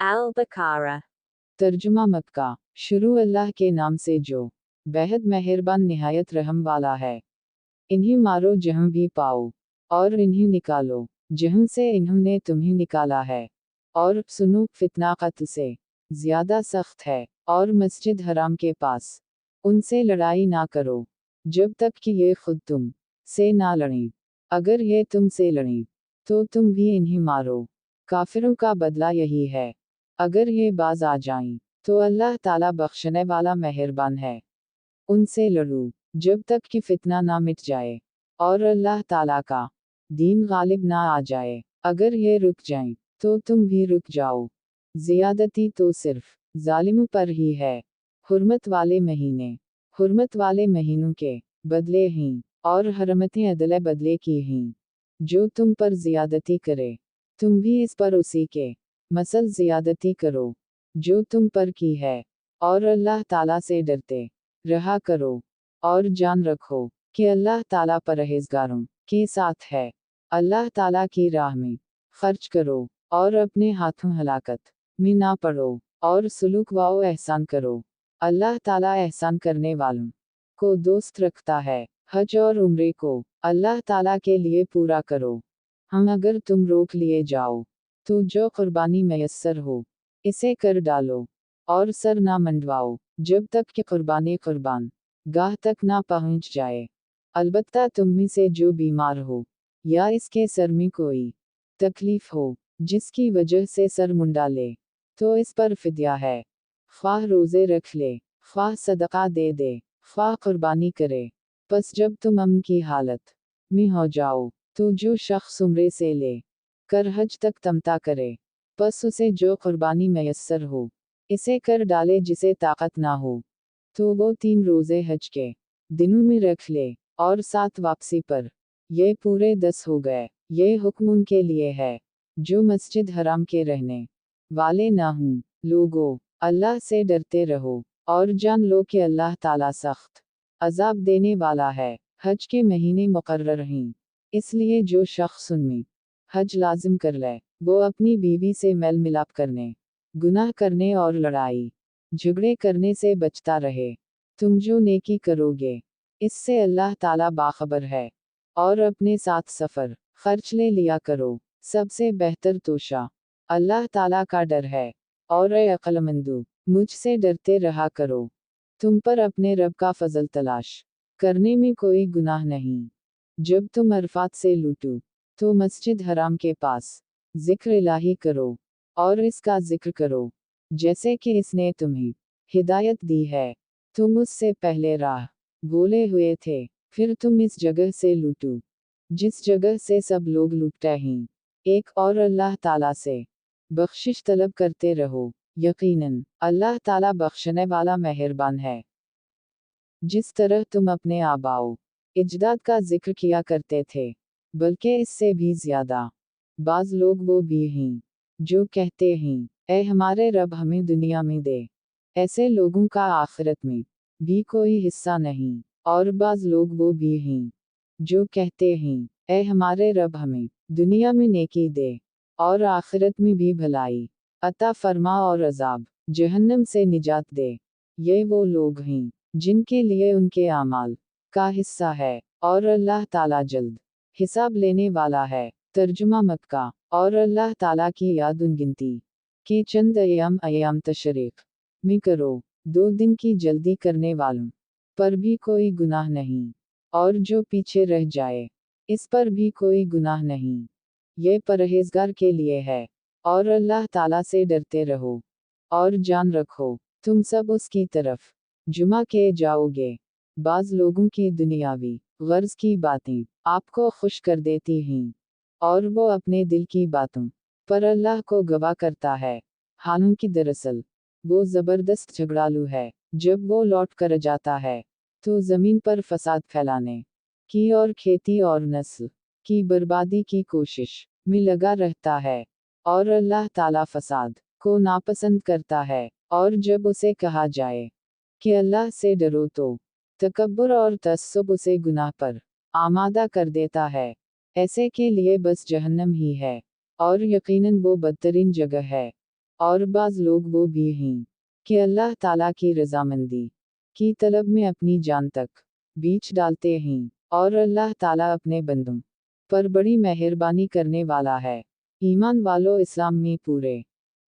Al-Baqarah. तर्जुमा मक्का। शुरू अल्लाह के नाम से जो बेहद मेहरबान निहायत रहम वाला है। इन्हीं मारो जहाँ भी पाओ, और इन्हीं निकालो जहाँ से इन्होंने तुम्हें निकाला है। और सुनो, फितना कत्ल से ज्यादा सख्त है, और मस्जिद हराम के पास उनसे लड़ाई ना करो जब तक कि ये खुद तुम से ना लड़ें। अगर ये तुम से लड़ें तो तुम भी इन्हीं मारो। काफिरों का बदला यही है। अगर ये बाज आ जाएं तो अल्लाह ताला बख्शने वाला मेहरबान है। उनसे लड़ो जब तक कि फितना ना मिट जाए और अल्लाह ताला का दीन गालिब ना आ जाए। अगर ये रुक जाएं तो तुम भी रुक जाओ। जियादती तो सिर्फ जालिमों पर ही है। हुर्मत वाले महीने हुर्मत वाले महीनों के बदले हैं, और हरमतें अदले बदले की हैं। जो तुम पर जियादती करे तुम भी इस पर उसी के मसल जियादती करो जो तुम पर की है। और अल्लाह ताला से डरते रहा करो, और जान रखो कि अल्लाह ताला परहेजगारों के साथ है। अल्लाह ताला की राह में खर्च करो, और अपने हाथों हलाकत में ना पड़ो, और सुलूक वाओ एहसान करो। अल्लाह ताला एहसान करने वालों को दोस्त रखता है। हज और उम्रे को अल्लाह ताला के लिए पूरा करो। हम अगर तुम रोक लिए जाओ तो जो कुर्बानी मैसर हो इसे कर डालो, और सर ना मंडवाओ जब तक कि कुर्बानी कुर्बान गाह तक ना पहुंच जाए। अलबत्ता तुम में से जो बीमार हो या इसके सर में कोई तकलीफ हो जिसकी वजह से सर मुंडा ले तो इस पर फिद्या है। ख्वाह रोजे रख ले, ख्वाह सदका दे दे, ख्वाह कुर्बानी करे। बस जब तुम अमन की हालत में हो जाओ तो जो शख्स उम्रे से ले कर हज तक तमता करे बस उसे जो कुर्बानी मैसर हो इसे कर डाले। जिसे ताकत ना हो तो वो 3 रोजे हज के दिनों में रख ले, और 7 वापसी पर। ये पूरे 10 हो गए। ये हुक्म उनके लिए है जो मस्जिद हराम के रहने वाले ना हों। लोगों, अल्लाह से डरते रहो, और जान लो कि अल्लाह ताला सख्त अजाब देने वाला है। हज के महीने मुकर्रर हैं, इसलिए जो शख्स उनमें हज लाजिम कर ले वो अपनी बीवी से मेल मिलाप करने, गुनाह करने और लड़ाई झगड़े करने से बचता रहे। तुम जो नेकी करोगे इससे अल्लाह ताला बाखबर है। और अपने साथ सफर खर्च ले लिया करो। सबसे बेहतर तोशा अल्लाह ताला का डर है। और ए अक्लमंदो, मुझसे डरते रहा करो। तुम पर अपने रब का फजल तलाश करने में कोई गुनाह नहीं। जब तुम अरफात से लूटो तो मस्जिद हराम के पास जिक्र इलाही करो, और इसका जिक्र करो जैसे कि इसने तुम्हें हिदायत दी है। तुम उससे पहले राह बोले हुए थे, फिर तुम इस जगह से लूटो जिस जगह से सब लोग लूटते हैं। एक और अल्लाह ताला से बख्शिश तलब करते रहो। यकीनन अल्लाह ताला बख्शने वाला मेहरबान है। जिस तरह तुम अपने आबाओ इजदाद का जिक्र किया करते थे, बल्कि इससे भी ज्यादा, बाज लोग वो भी हैं जो कहते हैं, ऐ हमारे रब हमें दुनिया में दे। ऐसे लोगों का आखिरत में भी कोई हिस्सा नहीं। और बाज लोग वो भी हैं जो कहते हैं, ऐ हमारे रब हमें दुनिया में नेकी दे और आखिरत में भी भलाई अता फरमा, और अजाब जहन्नम से निजात दे। ये वो लोग हैं जिनके लिए उनके आमाल का हिस्सा है, और अल्लाह ताला जल्द हिसाब लेने वाला है। तर्जुमा मक्का। और अल्लाह ताला की याद उन गिनती के चंद अयाम तशरीक में करो। 2 दिन की जल्दी करने वालों पर भी कोई गुनाह नहीं, और जो पीछे रह जाए इस पर भी कोई गुनाह नहीं। ये परहेजगार के लिए है। और अल्लाह ताला से डरते रहो, और जान रखो तुम सब उसकी तरफ जुमा के जाओगे। बाज लोगों की दुनियावी गर्ज की बातें आपको खुश कर देती हैं, और वो अपने दिल की बातों पर अल्लाह को गवाह करता है। हालांकि दरअसल वो जबरदस्त झगड़ालू है। जब वो लौट कर जाता है तो जमीन पर फसाद फैलाने की और खेती और नस्ल की बर्बादी की कोशिश में लगा रहता है। और अल्लाह ताला फसाद को नापसंद करता है। और जब उसे कहा जाए कि अल्लाह से डरो तो तकब्बुर और तस्सुब उसे गुनाह पर आमादा कर देता है। ऐसे के लिए बस जहन्नम ही है, और यकीनन वो बदतरीन जगह है। और बाज़ लोग वो भी हैं कि अल्लाह ताला की रज़ामंदी की तलब में अपनी जान तक बीच डालते हैं, और अल्लाह ताला अपने बंदों पर बड़ी मेहरबानी करने वाला है। ईमान वालों, इस्लाम में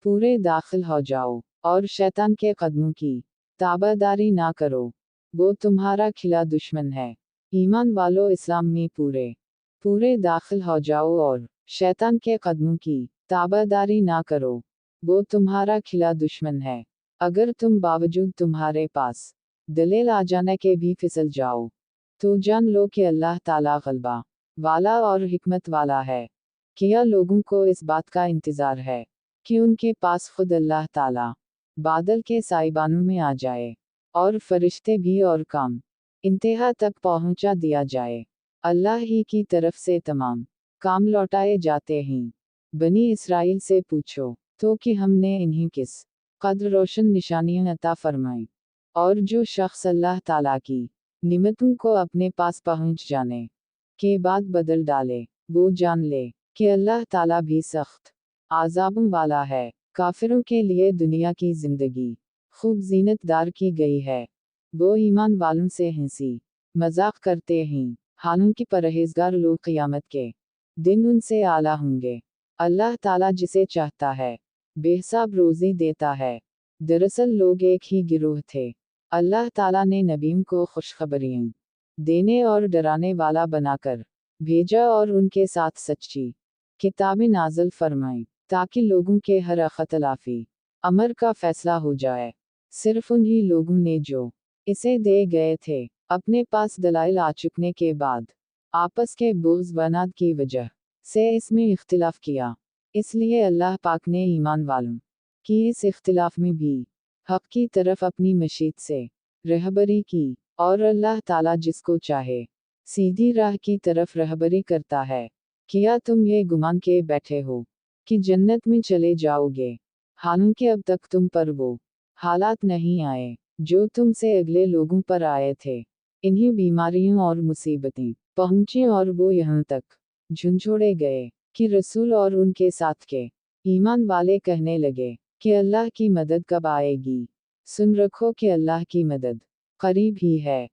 पूरे दाखिल हो जाओ और शैतान के कदमों की ताबादारी ना करो, वो तुम्हारा खिला दुश्मन है। ईमान वालों, इस्लाम में पूरे दाखिल हो जाओ और शैतान के कदमों की ताबादारी ना करो, वो तुम्हारा खिला दुश्मन है। अगर तुम बावजूद तुम्हारे पास दलील आ जाने के भी फिसल जाओ, तो जान लो कि अल्लाह ताला गलबा वाला और हिकमत वाला है। क्या लोगों को इस बात का इंतज़ार है कि उनके पास खुद अल्लाह ताला बादल के साइबानों में आ जाए, और फरिश्ते भी, और काम इंतहा तक पहुंचा दिया जाए। अल्लाह ही की तरफ से तमाम काम लौटाए जाते हैं। बनी इसराइल से पूछो तो कि हमने इन्हें किस कदर रोशन निशानियां अता फरमाई, और जो शख्स अल्लाह ताला की निमतों को अपने पास पहुंच जाने के बाद बदल डाले, वो जान ले कि अल्लाह ताला भी सख्त आज़ाबों वाला है। काफिरों के लिए दुनिया की जिंदगी खूब जीनतदार की गई है। वो ईमान वालों से हंसी मजाक करते हैं, हालांकि परहेजगार लोग क़यामत के दिन उनसे आला होंगे। अल्लाह ताला जिसे चाहता है बेहिसाब रोज़ी देता है। दरअसल लोग एक ही गिरोह थे। अल्लाह ताला ने नबियों को खुशखबरियां देने और डराने वाला बनाकर भेजा, और उनके साथ सच्ची किताबें नाज़िल फरमाई, ताकि लोगों के हर अख्तलाफी अमर का फैसला हो जाए। सिर्फ उन्हीं लोगों ने जो इसे दे गए थे, अपने पास दलाइल आ चुकने के बाद आपस के बुग़्ज़ वनाद की वजह से इसमें इख्तिलाफ किया। इसलिए अल्लाह पाक ने ईमान वालों की इस इख्तिलाफ में भी हक़ की तरफ अपनी मशीत से रहबरी की, और अल्लाह ताला जिसको चाहे सीधी राह की तरफ रहबरी करता है। क्या तुम ये गुमान के बैठे हो कि जन्नत में चले जाओगे, हालांकि अब तक तुम पर वो हालात नहीं आए जो तुमसे अगले लोगों पर आए थे। इन्हीं बीमारियों और मुसीबतें पहुंची, और वो यहाँ तक झुंझोड़े गए कि रसूल और उनके साथ के ईमान वाले कहने लगे कि अल्लाह की मदद कब आएगी। सुन रखो कि अल्लाह की मदद करीब ही है।